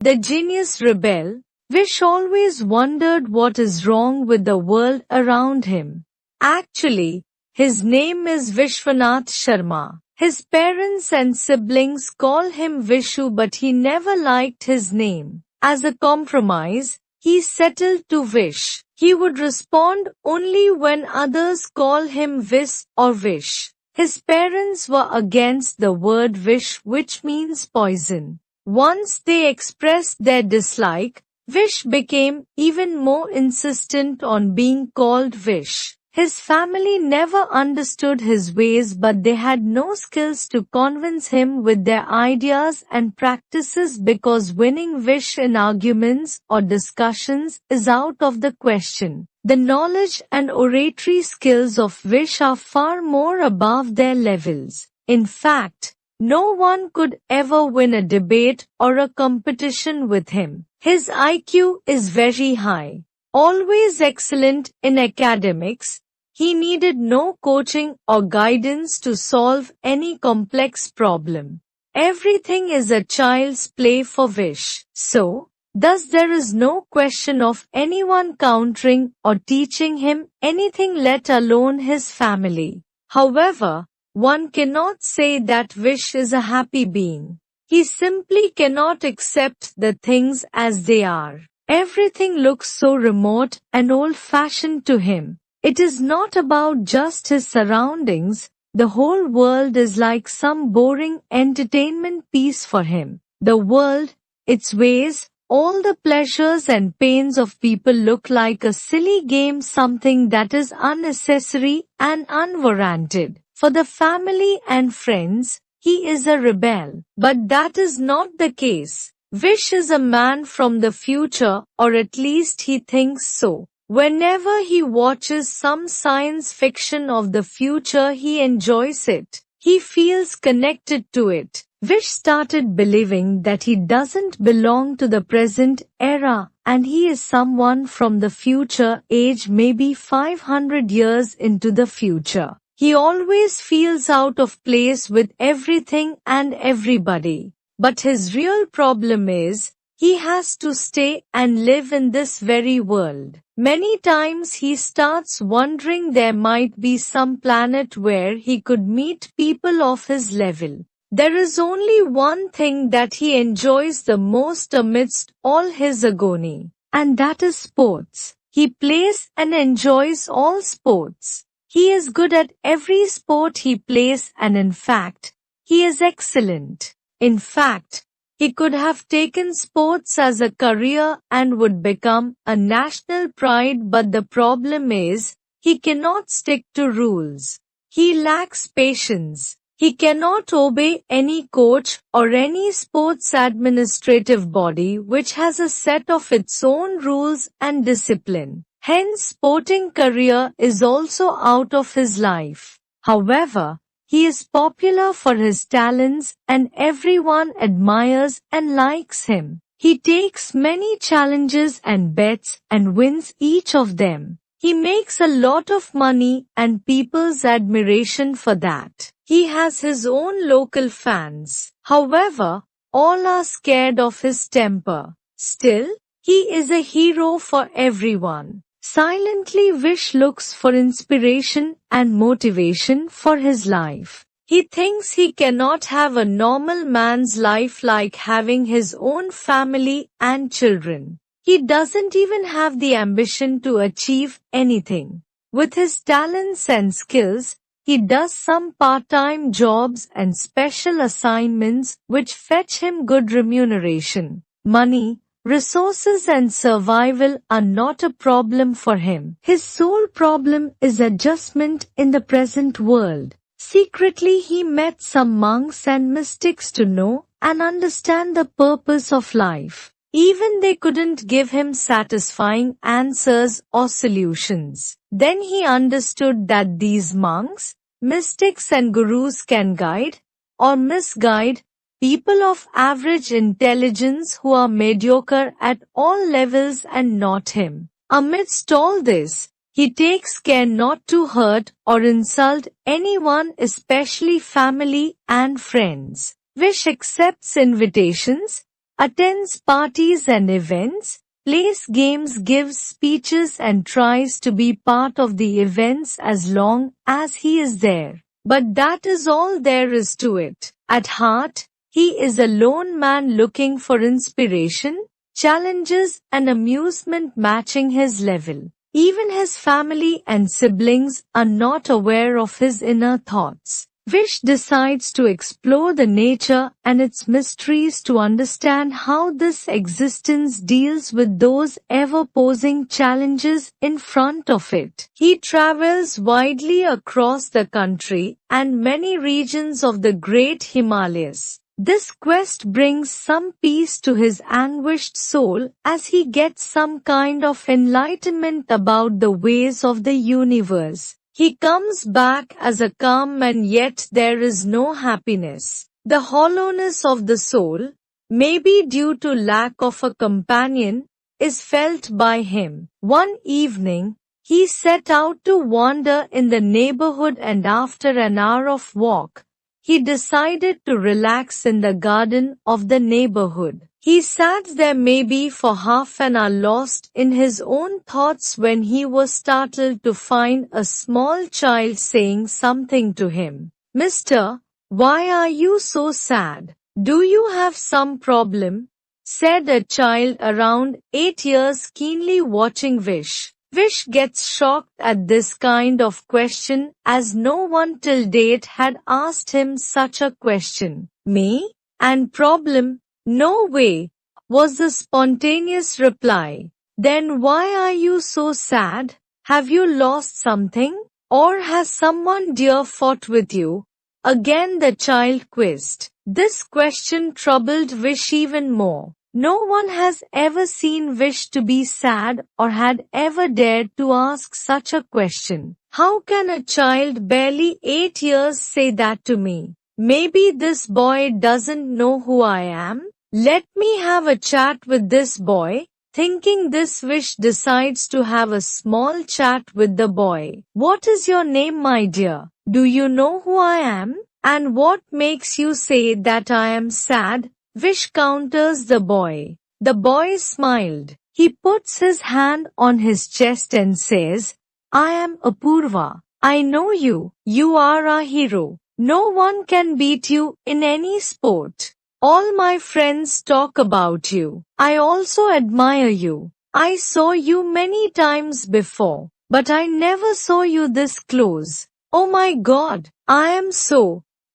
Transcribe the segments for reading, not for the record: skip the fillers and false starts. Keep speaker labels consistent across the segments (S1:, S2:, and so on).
S1: The genius rebel, Vish always wondered what is wrong with the world around him. Actually, his name is Vishwanath Sharma. His parents and siblings call him Vishu, but he never liked his name. As a compromise, he settled to Vish. He would respond only when others call him Vis or Vish. His parents were against the word Vish, which means poison. Once they expressed their dislike, Vish became even more insistent on being called Vish. His family never understood his ways, but they had no skills to convince him with their ideas and practices because winning Vish in arguments or discussions is out of the question. The knowledge and oratory skills of Vish are far more above their levels. In fact, no one could ever win a debate or a competition with him. His IQ is very high. Always excellent in academics, he needed no coaching or guidance to solve any complex problem. Everything is a child's play for Vish. So, thus there is no question of anyone countering or teaching him anything, let alone his family. However, one cannot say that Vish is a happy being. He simply cannot accept the things as they are. Everything looks so remote and old-fashioned to him. It is not about just his surroundings. The whole world is like some boring entertainment piece for him. The world, its ways, all the pleasures and pains of people look like a silly game, something that is unnecessary and unwarranted. For the family and friends, he is a rebel. But that is not the case. Vish is a man from the future, or at least he thinks so. Whenever he watches some science fiction of the future, he enjoys it. He feels connected to it. Vish started believing that he doesn't belong to the present era, and he is someone from the future age, maybe 500 years into the future. He always feels out of place with everything and everybody. But his real problem is, he has to stay and live in this very world. Many times he starts wondering there might be some planet where he could meet people of his level. There is only one thing that he enjoys the most amidst all his agony, and that is sports. He plays and enjoys all sports. He is good at every sport he plays, and in fact, he is excellent. In fact, he could have taken sports as a career and would become a national pride, but the problem is, he cannot stick to rules. He lacks patience. He cannot obey any coach or any sports administrative body which has a set of its own rules and discipline. Hence, sporting career is also out of his life. However, he is popular for his talents and everyone admires and likes him. He takes many challenges and bets and wins each of them. He makes a lot of money and people's admiration for that. He has his own local fans. However, all are scared of his temper. Still, he is a hero for everyone. Silently, Vish looks for inspiration and motivation for his life. He thinks he cannot have a normal man's life like having his own family and children. He doesn't even have the ambition to achieve anything. With his talents and skills, he does some part-time jobs and special assignments which fetch him good remuneration. Money, resources and survival are not a problem for him. His sole problem is adjustment in the present world. Secretly, he met some monks and mystics to know and understand the purpose of life. Even they couldn't give him satisfying answers or solutions. Then he understood that these monks, mystics and gurus can guide or misguide people of average intelligence who are mediocre at all levels and not him. Amidst all this, he takes care not to hurt or insult anyone, especially family and friends. Vish accepts invitations, attends parties and events, plays games, gives speeches and tries to be part of the events as long as he is there. But that is all there is to it. At heart, he is a lone man looking for inspiration, challenges and amusement matching his level. Even his family and siblings are not aware of his inner thoughts. Vish decides to explore the nature and its mysteries to understand how this existence deals with those ever-posing challenges in front of it. He travels widely across the country and many regions of the great Himalayas. This quest brings some peace to his anguished soul as he gets some kind of enlightenment about the ways of the universe. He comes back as a calm man, yet there is no happiness. The hollowness of the soul, maybe due to lack of a companion, is felt by him. One evening, he set out to wander in the neighborhood and after an hour of walk, he decided to relax in the garden of the neighborhood. He sat there maybe for half an hour lost in his own thoughts when he was startled to find a small child saying something to him. "Mister, why are you so sad? Do you have some problem?" said a child around 8 years keenly watching Vish. Vish gets shocked at this kind of question as no one till date had asked him such a question. "Me? And problem? No way," was the spontaneous reply. "Then why are you so sad? Have you lost something? Or has someone dear fought with you?" Again the child quizzed. This question troubled Vish even more. No one has ever seen Vish to be sad or had ever dared to ask such a question. How can a child barely 8 years say that to me? Maybe this boy doesn't know who I am? Let me have a chat with this boy. Thinking this, Vish decides to have a small chat with the boy. "What is your name, my dear? Do you know who I am? And what makes you say that I am sad?" Vish counters the boy. The boy smiled. He puts his hand on his chest and says, "I am Apurva. I know you. You are a hero. No one can beat you in any sport. All my friends talk about you. I also admire you. I saw you many times before, but I never saw you this close. Oh my God, I am so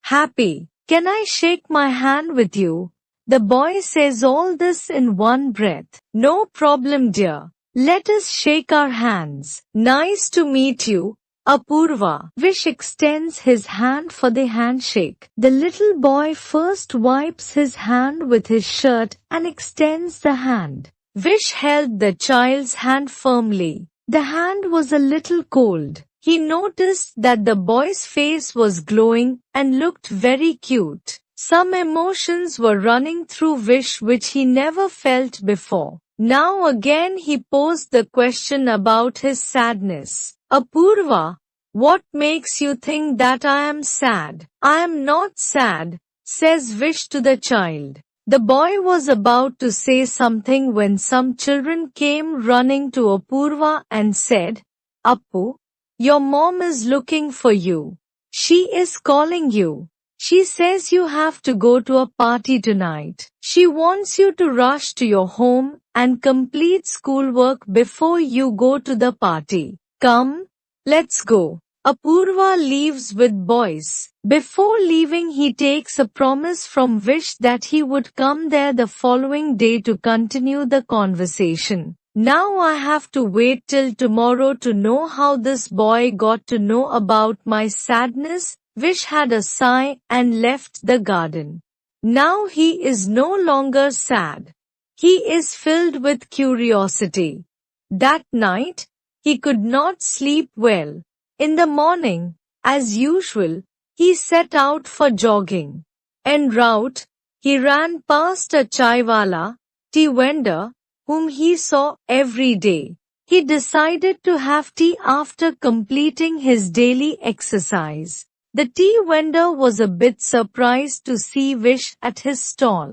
S1: happy. Can I shake my hand with you?" The boy says all this in one breath. "No problem, dear. Let us shake our hands. Nice to meet you, Apurva." Vish extends his hand for the handshake. The little boy first wipes his hand with his shirt and extends the hand. Vish held the child's hand firmly. The hand was a little cold. He noticed that the boy's face was glowing and looked very cute. Some emotions were running through Vish which he never felt before. Now again he posed the question about his sadness. "Apurva, what makes you think that I am sad?" "I am not sad," says Vish to the child. The boy was about to say something when some children came running to Apurva and said, "Appu, your mom is looking for you. She is calling you. She says you have to go to a party tonight. She wants you to rush to your home and complete schoolwork before you go to the party. Come, let's go." Apurva leaves with boys. Before leaving, he takes a promise from Vish that he would come there the following day to continue the conversation. Now I have to wait till tomorrow to know how this boy got to know about my sadness. Vish had a sigh and left the garden. Now he is no longer sad. He is filled with curiosity. That night, he could not sleep well. In the morning, as usual, he set out for jogging. En route, he ran past a chaiwala, tea vendor, whom he saw every day. He decided to have tea after completing his daily exercise. The tea vendor was a bit surprised to see Vish at his stall.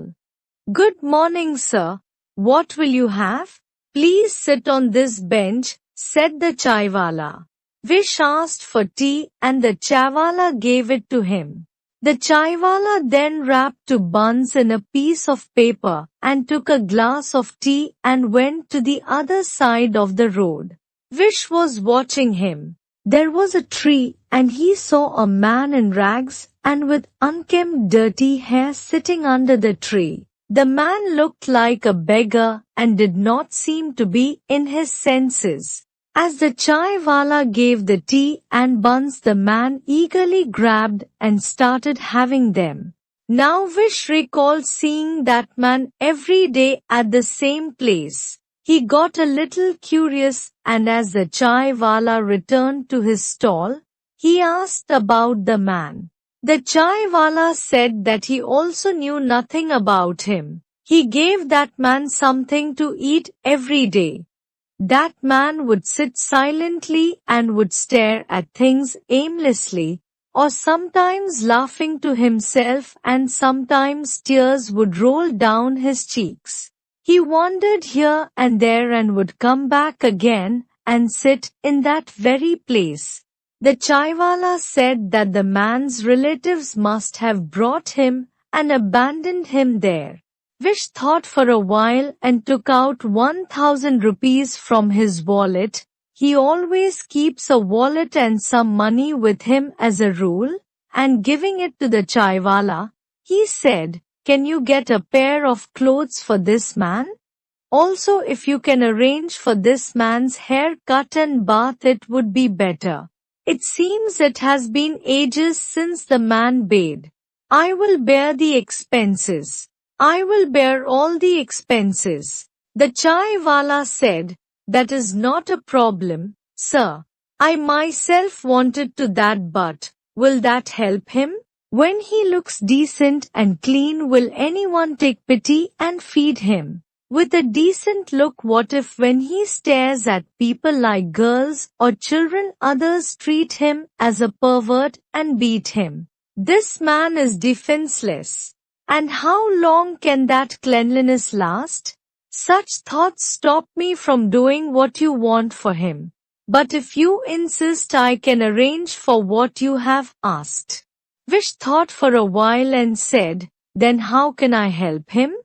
S1: Good morning, sir. What will you have? Please sit on this bench, said the chaiwala. Vish asked for tea and the chaiwala gave it to him. The chaiwala then wrapped two buns in a piece of paper and took a glass of tea and went to the other side of the road. Vish was watching him. There was a tree and he saw a man in rags and with unkempt dirty hair sitting under the tree. The man looked like a beggar and did not seem to be in his senses. As the chaiwala gave the tea and buns, the man eagerly grabbed and started having them. Now Vish recalled seeing that man every day at the same place. He got a little curious, and as the chaiwala returned to his stall, he asked about the man. The chaiwala said that he also knew nothing about him. He gave that man something to eat every day. That man would sit silently and would stare at things aimlessly, or sometimes laughing to himself, and sometimes tears would roll down his cheeks. He wandered here and there and would come back again and sit in that very place. The chaiwala said that the man's relatives must have brought him and abandoned him there. Vish thought for a while and took out 1,000 rupees from his wallet. He always keeps a wallet and some money with him as a rule, and giving it to the chaiwala, he said, "Can you get a pair of clothes for this man? Also, if you can arrange for this man's hair cut and bath, it would be better. It seems it has been ages since the man bathed. I will bear the expenses. I will bear all the expenses." The chaiwala said, "That is not a problem, sir. I myself wanted to that, but will that help him? When he looks decent and clean, will anyone take pity and feed him? With a decent look, what if when he stares at people like girls or children, others treat him as a pervert and beat him? This man is defenseless. And how long can that cleanliness last? Such thoughts stop me from doing what you want for him. But if you insist, I can arrange for what you have asked." Vish thought for a while and said, "Then how can I help him?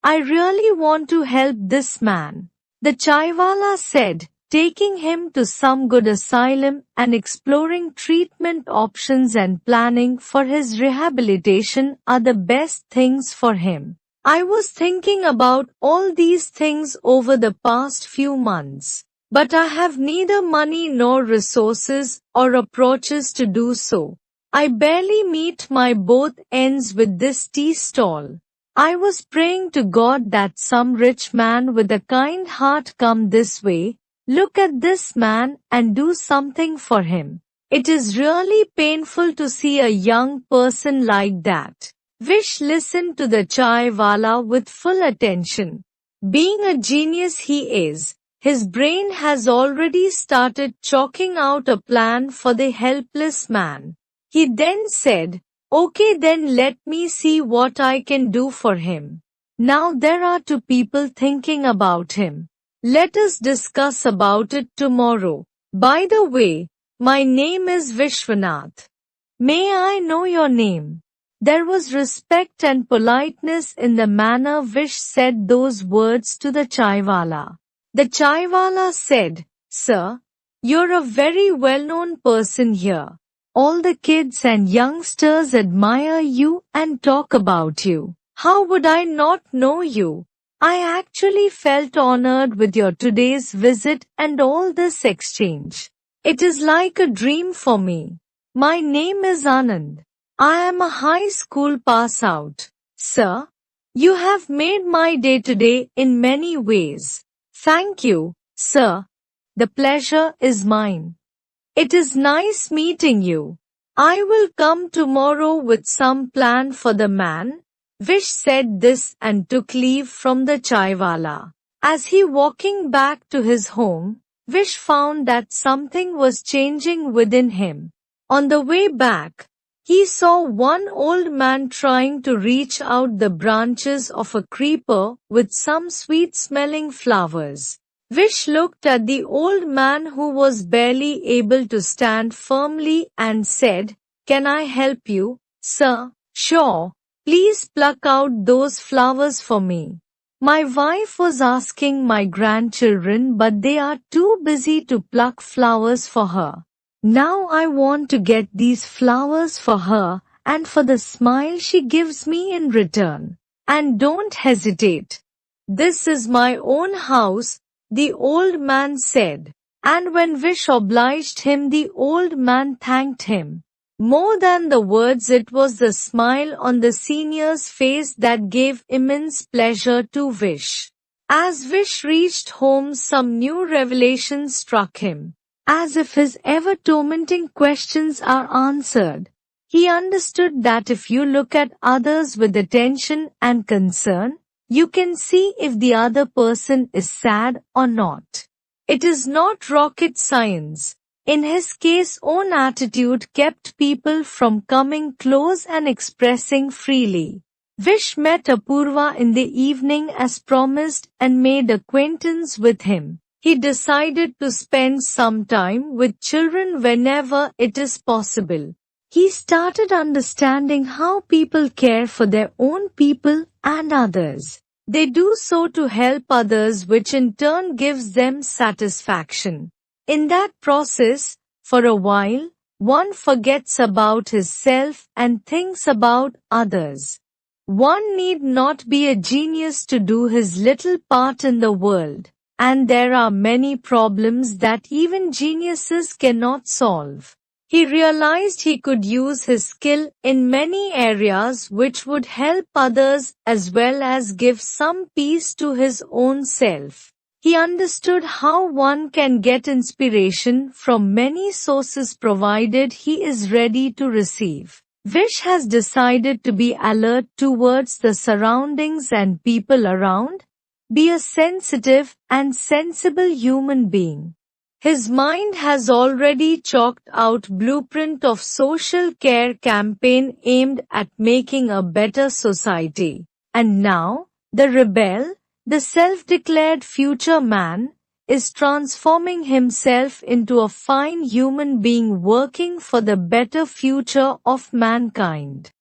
S1: I really want to help this man." The chaiwala said, "Taking him to some good asylum and exploring treatment options and planning for his rehabilitation are the best things for him. I was thinking about all these things over the past few months, but I have neither money nor resources or approaches to do so. I barely meet my both ends with this tea stall. I was praying to God that some rich man with a kind heart come this way, look at this man and do something for him. It is really painful to see a young person like that." Vish listened to the chaiwala with full attention. Being a genius he is, his brain has already started chalking out a plan for the helpless man. He then said, "Okay, then let me see what I can do for him. Now there are two people thinking about him. Let us discuss about it tomorrow. By the way, my name is Vishwanath. May I know your name?" There was respect and politeness in the manner Vish said those words to the chaiwala. The chaiwala said, "Sir, you're a very well-known person here. All the kids and youngsters admire you and talk about you. How would I not know you? I actually felt honored with your today's visit and all this exchange. It is like a dream for me. My name is Anand. I am a high school pass out. Sir, you have made my day today in many ways. Thank you, sir. The pleasure is mine. It is nice meeting you. I will come tomorrow with some plan for the man." Vish said this and took leave from the chaiwala. As he walking back to his home, Vish found that something was changing within him. On the way back, He saw one old man trying to reach out the branches of a creeper with some sweet-smelling flowers. Vish looked at the old man who was barely able to stand firmly and said, "Can I help you, sir?" "Sure. Please pluck out those flowers for me. My wife was asking my grandchildren, but they are too busy to pluck flowers for her. Now I want to get these flowers for her and for the smile she gives me in return. And don't hesitate. This is my own house," the old man said. And when Vish obliged him, the old man thanked him. More than the words, it was the smile on the senior's face that gave immense pleasure to Vish. As Vish reached home, some new revelation struck him. As if his ever-tormenting questions are answered. He understood that if you look at others with attention and concern, you can see if the other person is sad or not. It is not rocket science. In his case, own attitude kept people from coming close and expressing freely. Vish met Apurva in the evening as promised and made acquaintance with him. He decided to spend some time with children whenever it is possible. He started understanding how people care for their own people and others. They do so to help others, which in turn gives them satisfaction. In that process, for a while, one forgets about his self and thinks about others. One need not be a genius to do his little part in the world. And there are many problems that even geniuses cannot solve. He realized he could use his skill in many areas which would help others as well as give some peace to his own self. He understood how one can get inspiration from many sources provided he is ready to receive. Vish has decided to be alert towards the surroundings and people around. Be a sensitive and sensible human being. His mind has already chalked out blueprint of social care campaign aimed at making a better society. And now, the rebel, the self-declared future man, is transforming himself into a fine human being working for the better future of mankind.